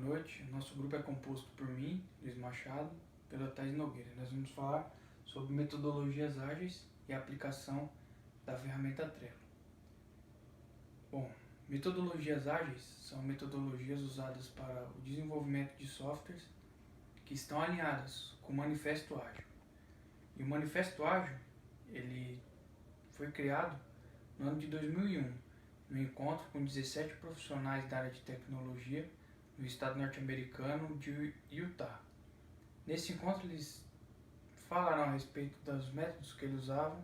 noite. Nosso grupo é composto por mim, Luiz Machado, pela Thais Nogueira. Nós vamos falar sobre metodologias ágeis e a aplicação da ferramenta Trello. Bom, metodologias ágeis são metodologias usadas para o desenvolvimento de softwares que estão alinhadas com o Manifesto Ágil. E o Manifesto Ágil, ele foi criado no ano de 2001, no encontro com 17 profissionais da área de tecnologia no estado norte-americano de Utah. Nesse encontro eles falaram a respeito dos métodos que eles usavam,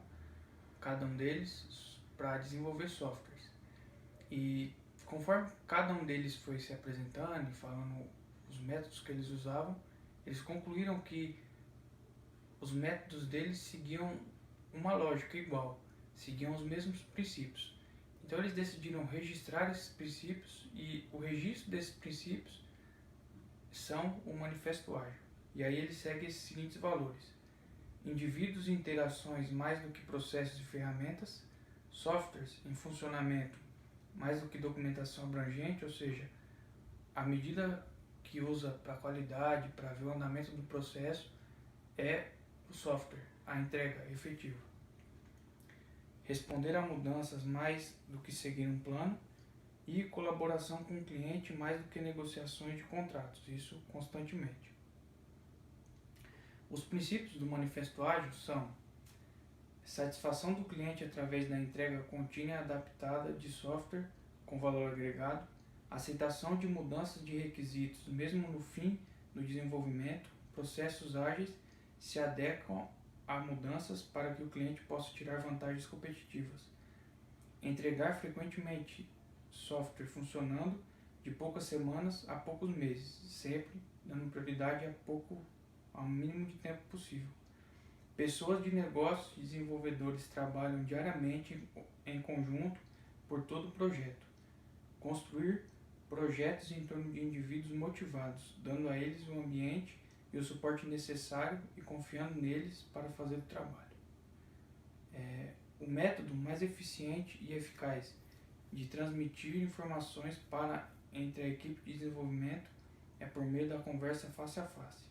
cada um deles, para desenvolver softwares. E conforme cada um deles foi se apresentando e falando os métodos que eles usavam, eles concluíram que os métodos deles seguiam uma lógica igual, seguiam os mesmos princípios. Então eles decidiram registrar esses princípios e o registro desses princípios são o Manifesto Ágil. E aí ele segue esses seguintes valores: indivíduos e interações mais do que processos e ferramentas, softwares em funcionamento mais do que documentação abrangente, ou seja, a medida que usa para a qualidade, para ver o andamento do processo, é o software, a entrega efetiva. Responder a mudanças mais do que seguir um plano e colaboração com o cliente mais do que negociações de contratos, isso constantemente. Os princípios do Manifesto Ágil são satisfação do cliente através da entrega contínua e adaptada de software com valor agregado, aceitação de mudanças de requisitos mesmo no fim do desenvolvimento, processos ágeis se adequam a mudanças para que o cliente possa tirar vantagens competitivas, entregar frequentemente software funcionando de poucas semanas a poucos meses, sempre dando prioridade ao mínimo de tempo possível. Pessoas de negócios e desenvolvedores trabalham diariamente em conjunto por todo o projeto. Construir projetos em torno de indivíduos motivados, dando a eles o ambiente e o suporte necessário e confiando neles para fazer o trabalho. O método mais eficiente e eficaz de transmitir informações entre a equipe de desenvolvimento é por meio da conversa face a face.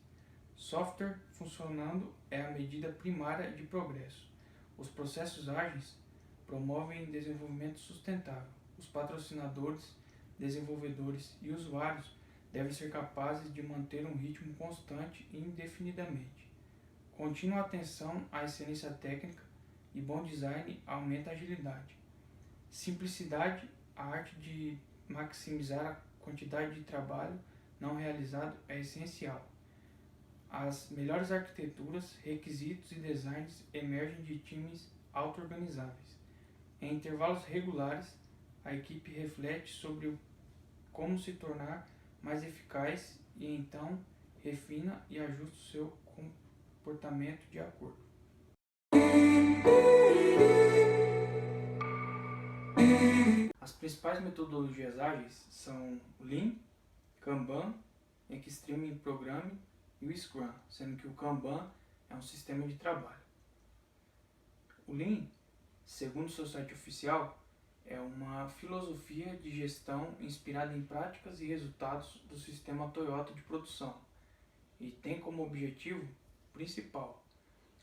Software funcionando é a medida primária de progresso. Os processos ágeis promovem desenvolvimento sustentável. Os patrocinadores, desenvolvedores e usuários devem ser capazes de manter um ritmo constante e indefinidamente. Contínua atenção à excelência técnica e bom design aumenta a agilidade. Simplicidade, a arte de maximizar a quantidade de trabalho não realizado é essencial. As melhores arquiteturas, requisitos e designs emergem de times auto-organizáveis. Em intervalos regulares, a equipe reflete sobre como se tornar mais eficaz e então refina e ajusta o seu comportamento de acordo. As principais metodologias ágeis são o Lean, Kanban, Extreme Programming e o Scrum, sendo que o Kanban é um sistema de trabalho. O Lean, segundo seu site oficial, é uma filosofia de gestão inspirada em práticas e resultados do sistema Toyota de produção e tem como objetivo principal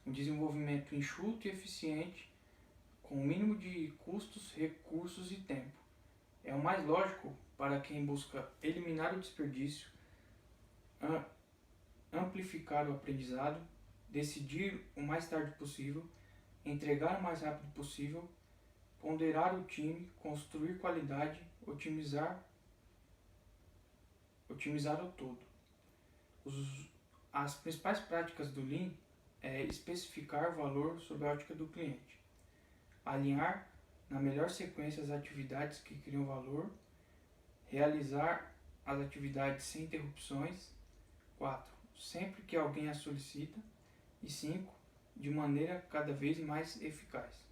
um desenvolvimento enxuto e eficiente com o mínimo de custos, recursos e tempo. É o mais lógico para quem busca eliminar o desperdício, amplificar o aprendizado, decidir o mais tarde possível, entregar o mais rápido possível, ponderar o time, construir qualidade, otimizar o todo. As principais práticas do Lean é especificar valor sob a ótica do cliente, alinhar na melhor sequência as atividades que criam valor, realizar as atividades sem interrupções, 4. Sempre que alguém a solicita, e 5. De maneira cada vez mais eficaz.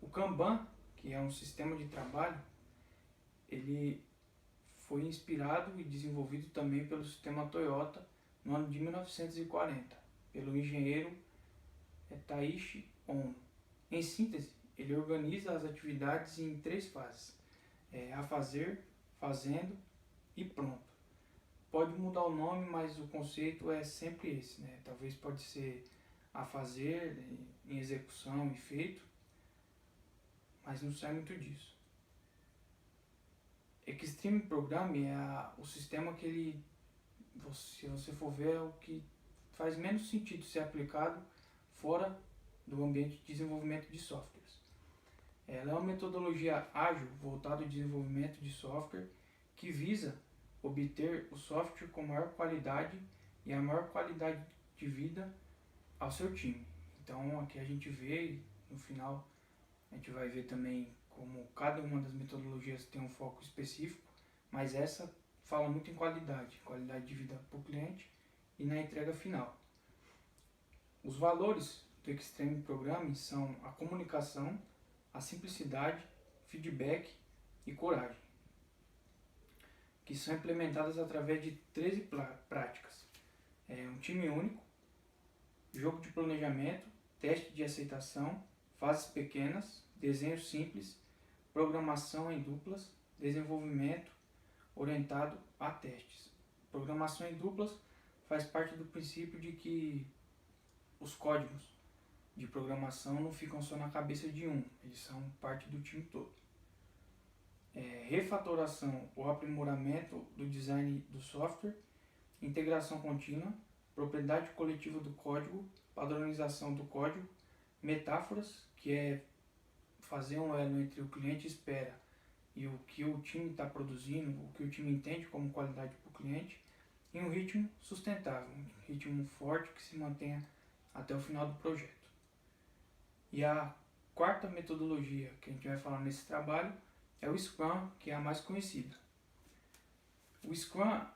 O Kanban, que é um sistema de trabalho, ele foi inspirado e desenvolvido também pelo sistema Toyota no ano de 1940, pelo engenheiro Taiichi Ohno. Em síntese, ele organiza as atividades em 3 fases: a fazer, fazendo e pronto. pode mudar o nome, mas o conceito é sempre esse, né? Talvez pode ser a fazer, em execução e feito, mas não sai muito disso. Extreme Programming é o sistema que ele, se você for ver, é o que faz menos sentido ser aplicado fora do ambiente de desenvolvimento de softwares. Ela é uma metodologia ágil voltada ao desenvolvimento de software que visa obter o software com maior qualidade e a maior qualidade de vida ao seu time. Então aqui a gente vê, no final a gente vai ver também como cada uma das metodologias tem um foco específico, mas essa fala muito em qualidade de vida para o cliente e na entrega final. Os valores do Extreme Programming são a comunicação, a simplicidade, feedback e coragem, que são implementadas através de 13 práticas. Um time único, jogo de planejamento, teste de aceitação, fases pequenas, desenho simples, programação em duplas, desenvolvimento orientado a testes. Programação em duplas faz parte do princípio de que os códigos de programação não ficam só na cabeça de um, eles são parte do time todo. Refatoração ou aprimoramento do design do software, integração contínua, propriedade coletiva do código, padronização do código, metáforas, que é fazer um elo entre o cliente espera e o que o time está produzindo, o que o time entende como qualidade para o cliente, e um ritmo sustentável, um ritmo forte que se mantenha até o final do projeto. E a quarta metodologia que a gente vai falar nesse trabalho é o Scrum, que é a mais conhecida. O Scrum,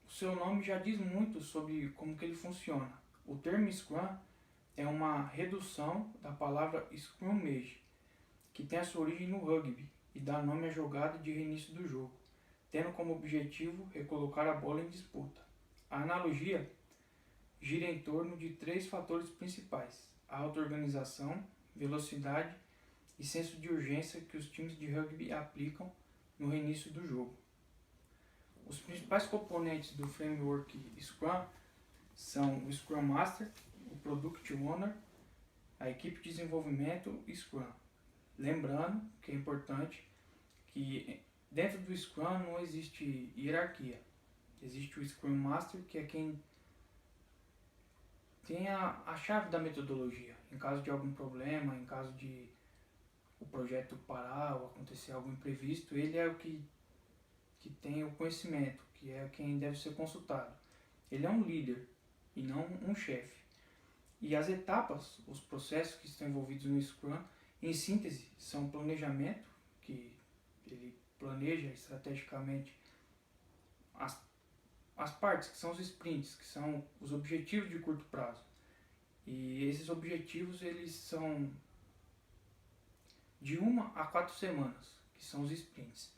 o seu nome já diz muito sobre como que ele funciona. O termo Scrum é uma redução da palavra Scrummage, que tem a sua origem no rugby e dá nome à jogada de reinício do jogo, tendo como objetivo recolocar a bola em disputa. A analogia gira em torno de 3 fatores principais: a auto-organização, velocidade e senso de urgência que os times de rugby aplicam no reinício do jogo. Os principais componentes do framework Scrum são o Scrum Master, o Product Owner, a equipe de desenvolvimento e Scrum. Lembrando que é importante que dentro do Scrum não existe hierarquia. Existe o Scrum Master, que é quem tem a chave da metodologia. Em caso de algum problema, em caso de o projeto parar ou acontecer algo imprevisto, ele é o que tem o conhecimento, que é quem deve ser consultado. Ele é um líder e não um chefe. E as etapas, os processos que estão envolvidos no Scrum, em síntese, são planejamento, que ele planeja estrategicamente as partes, que são os sprints, que são os objetivos de curto prazo. E esses objetivos, eles são de 1 a 4 semanas, que são os sprints.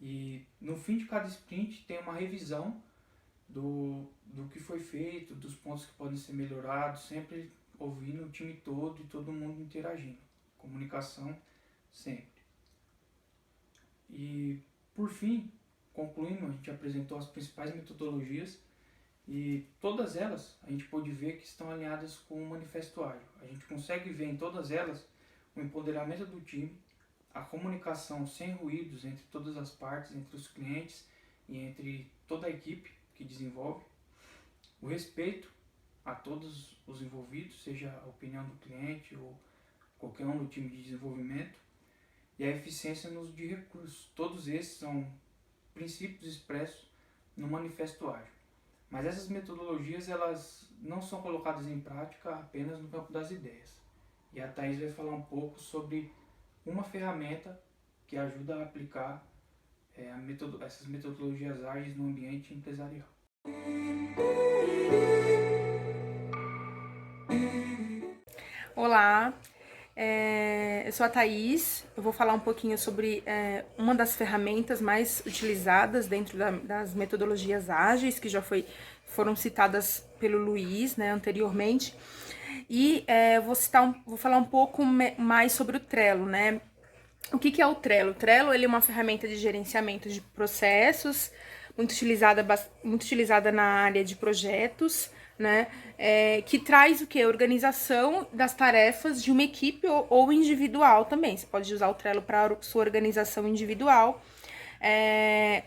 E no fim de cada sprint tem uma revisão do que foi feito, dos pontos que podem ser melhorados, sempre ouvindo o time todo e todo mundo interagindo. Comunicação sempre. E por fim, concluindo, a gente apresentou as principais metodologias e todas elas a gente pôde ver que estão alinhadas com o Manifesto Ágil. A gente consegue ver em todas elas o empoderamento do time, a comunicação sem ruídos entre todas as partes, entre os clientes e entre toda a equipe que desenvolve, o respeito a todos os envolvidos, seja a opinião do cliente ou qualquer um do time de desenvolvimento, e a eficiência no uso de recursos. Todos esses são princípios expressos no Manifesto Ágil. Mas essas metodologias, elas não são colocadas em prática apenas no campo das ideias. E a Thaís vai falar um pouco sobre uma ferramenta que ajuda a aplicar essas metodologias ágeis no ambiente empresarial. Olá, eu sou a Thaís, eu vou falar um pouquinho sobre uma das ferramentas mais utilizadas dentro das metodologias ágeis, que já foram citadas pelo Luiz, né, anteriormente, e vou falar um pouco mais sobre o Trello, né. O que é o Trello? O Trello, ele é uma ferramenta de gerenciamento de processos, muito utilizada na área de projetos, né? Que traz o que? Organização das tarefas de uma equipe ou individual também. Você pode usar o Trello para sua organização individual,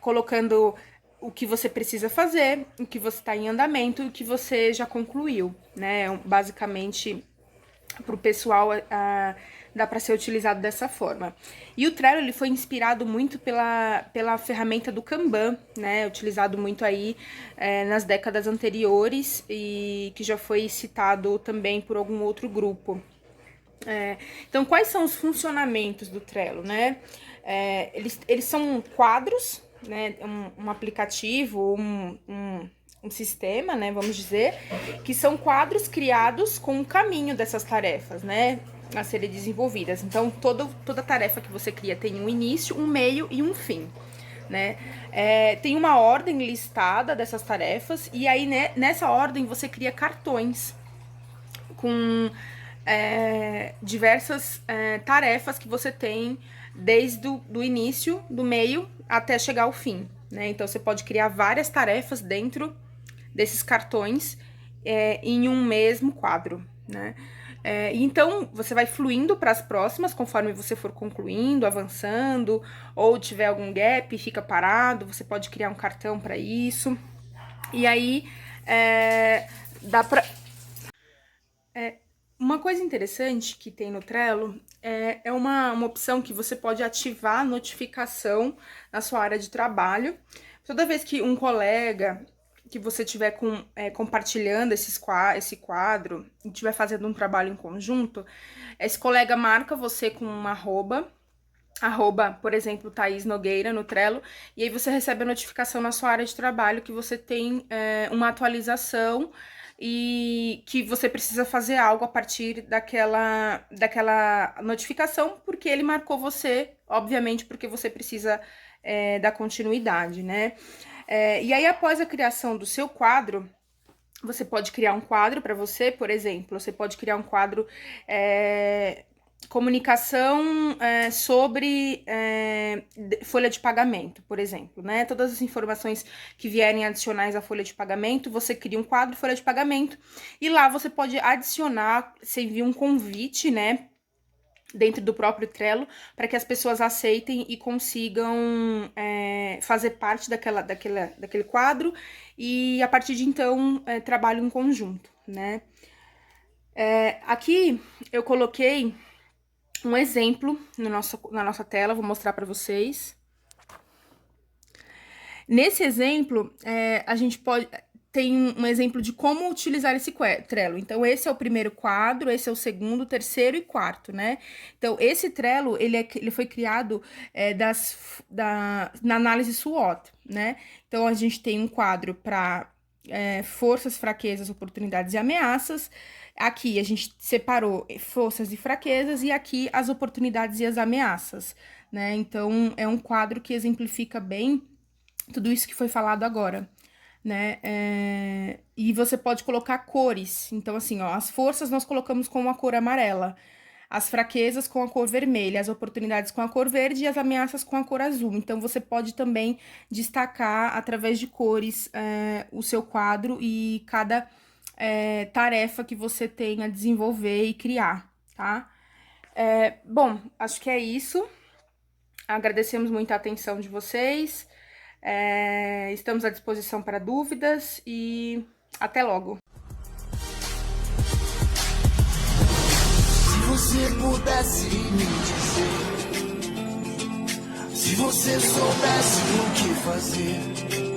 colocando o que você precisa fazer, o que você está em andamento e o que você já concluiu, né? Basicamente, para o pessoal, dá para ser utilizado dessa forma. E o Trello, ele foi inspirado muito pela ferramenta do Kanban, né? Utilizado muito aí nas décadas anteriores e que já foi citado também por algum outro grupo. Então, quais são os funcionamentos do Trello, né? Eles são quadros, né? Um aplicativo, um sistema, né, vamos dizer, que são quadros criados com o caminho dessas tarefas, né, a serem desenvolvidas. Então, toda tarefa que você cria tem um início, um meio e um fim, né. Tem uma ordem listada dessas tarefas, e aí, né, nessa ordem, você cria cartões com diversas tarefas que você tem desde o início, do meio, até chegar ao fim, né. Então, você pode criar várias tarefas dentro desses cartões em um mesmo quadro, né? Então, você vai fluindo para as próximas, conforme você for concluindo, avançando, ou tiver algum gap, fica parado, você pode criar um cartão para isso. E aí, dá para... Uma coisa interessante que tem no Trello é uma opção que você pode ativar a notificação na sua área de trabalho. Toda vez que um colega que você estiver compartilhando esse quadro e estiver fazendo um trabalho em conjunto, esse colega marca você com um arroba, por exemplo, Thaís Nogueira no Trello, e aí você recebe a notificação na sua área de trabalho que você tem uma atualização e que você precisa fazer algo a partir daquela notificação, porque ele marcou você, obviamente, porque você precisa dar continuidade, né? E aí, após a criação do seu quadro, você pode criar um quadro para você, por exemplo, você pode criar um quadro comunicação sobre folha de pagamento, por exemplo, né? Todas as informações que vierem adicionais à folha de pagamento, você cria um quadro folha de pagamento e lá você pode adicionar, você envia um convite, né? Dentro do próprio Trello, para que as pessoas aceitem e consigam fazer parte daquele quadro e, a partir de então, trabalho em conjunto, né? Aqui eu coloquei um exemplo na nossa tela, vou mostrar para vocês. Nesse exemplo, a gente tem um exemplo de como utilizar esse Trello. Então, esse é o primeiro quadro, esse é o segundo, terceiro e quarto, né? Então, esse Trello, ele foi criado na análise SWOT, né? Então, a gente tem um quadro para forças, fraquezas, oportunidades e ameaças. Aqui, a gente separou forças e fraquezas e aqui as oportunidades e as ameaças, né? Então, é um quadro que exemplifica bem tudo isso que foi falado agora, né? E você pode colocar cores. Então, assim, ó, as forças nós colocamos com a cor amarela, as fraquezas com a cor vermelha, as oportunidades com a cor verde e as ameaças com a cor azul. Então, você pode também destacar, através de cores, o seu quadro e cada tarefa que você tem a desenvolver e criar, tá? Bom, acho que é isso. Agradecemos muito a atenção de vocês. Estamos à disposição para dúvidas e até logo. Se você pudesse me dizer, se você soubesse o que fazer.